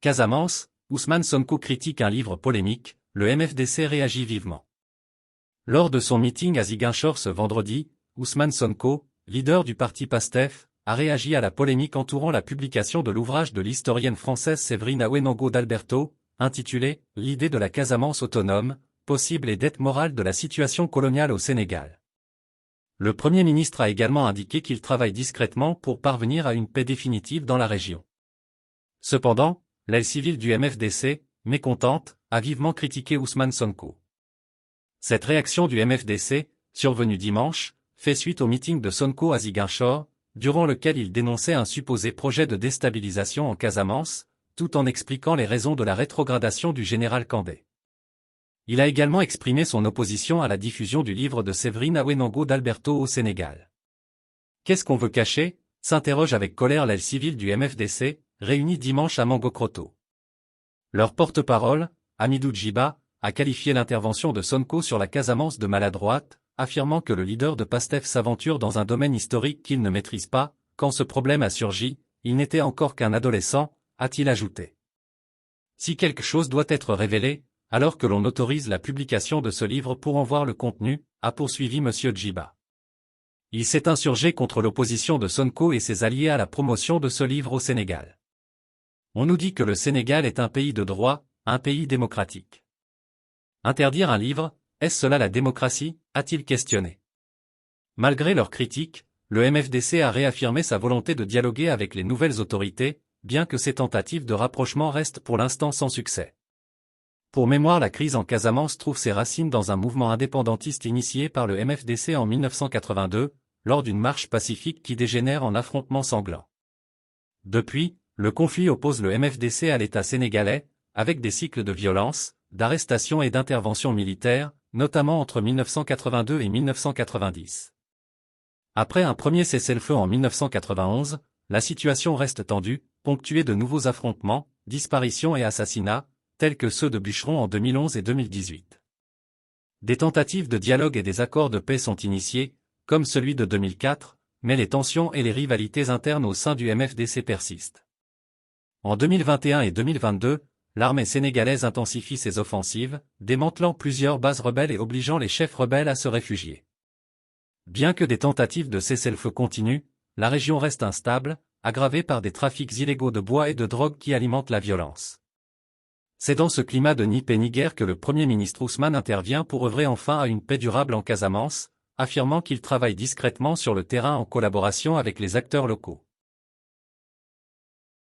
Casamance, Ousmane Sonko critique un livre polémique, le MFDC réagit vivement. Lors de son meeting à Ziguinchor ce vendredi, Ousmane Sonko, leader du parti PASTEF, a réagi à la polémique entourant la publication de l'ouvrage de l'historienne française Séverine Awenango d'Alberto, intitulé « L'idée de la Casamance autonome, possible et dette morale de la situation coloniale au Sénégal ». Le Premier ministre a également indiqué qu'il travaille discrètement pour parvenir à une paix définitive dans la région. Cependant, l'aile civile du MFDC, mécontente, a vivement critiqué Ousmane Sonko. Cette réaction du MFDC, survenue dimanche, fait suite au meeting de Sonko à Ziguinchor, durant lequel il dénonçait un supposé projet de déstabilisation en Casamance, tout en expliquant les raisons de la rétrogradation du général Kandé. Il a également exprimé son opposition à la diffusion du livre de Séverine Awenango d'Alberto au Sénégal. Qu'est-ce qu'on veut cacher ? S'interroge avec colère l'aile civile du MFDC, réunie dimanche à Mangokroto. Leur porte-parole, Hamidou Djiba, a qualifié l'intervention de Sonko sur la Casamance de maladroite, affirmant que le leader de PASTEF s'aventure dans un domaine historique qu'il ne maîtrise pas. Quand ce problème a surgi, il n'était encore qu'un adolescent, a-t-il ajouté. Si quelque chose doit être révélé, alors que l'on autorise la publication de ce livre pour en voir le contenu, a poursuivi M. Djiba. Il s'est insurgé contre l'opposition de Sonko et ses alliés à la promotion de ce livre au Sénégal. On nous dit que le Sénégal est un pays de droit, un pays démocratique. Interdire un livre, est-ce cela la démocratie ? A-t-il questionné. Malgré leurs critiques, le MFDC a réaffirmé sa volonté de dialoguer avec les nouvelles autorités, bien que ces tentatives de rapprochement restent pour l'instant sans succès. Pour mémoire, la crise en Casamance trouve ses racines dans un mouvement indépendantiste initié par le MFDC en 1982, lors d'une marche pacifique qui dégénère en affrontements sanglants. Depuis, le conflit oppose le MFDC à l'État sénégalais, avec des cycles de violence, d'arrestations et d'interventions militaires, notamment entre 1982 et 1990. Après un premier cessez-le-feu en 1991, la situation reste tendue, ponctuée de nouveaux affrontements, disparitions et assassinats, tels que ceux de Bûcheron en 2011 et 2018. Des tentatives de dialogue et des accords de paix sont initiés, comme celui de 2004, mais les tensions et les rivalités internes au sein du MFDC persistent. En 2021 et 2022, l'armée sénégalaise intensifie ses offensives, démantelant plusieurs bases rebelles et obligeant les chefs rebelles à se réfugier. Bien que des tentatives de cessez-le-feu continuent, la région reste instable, aggravée par des trafics illégaux de bois et de drogue qui alimentent la violence. C'est dans ce climat de ni paix ni guerre que le Premier ministre Ousmane intervient pour œuvrer enfin à une paix durable en Casamance, affirmant qu'il travaille discrètement sur le terrain en collaboration avec les acteurs locaux.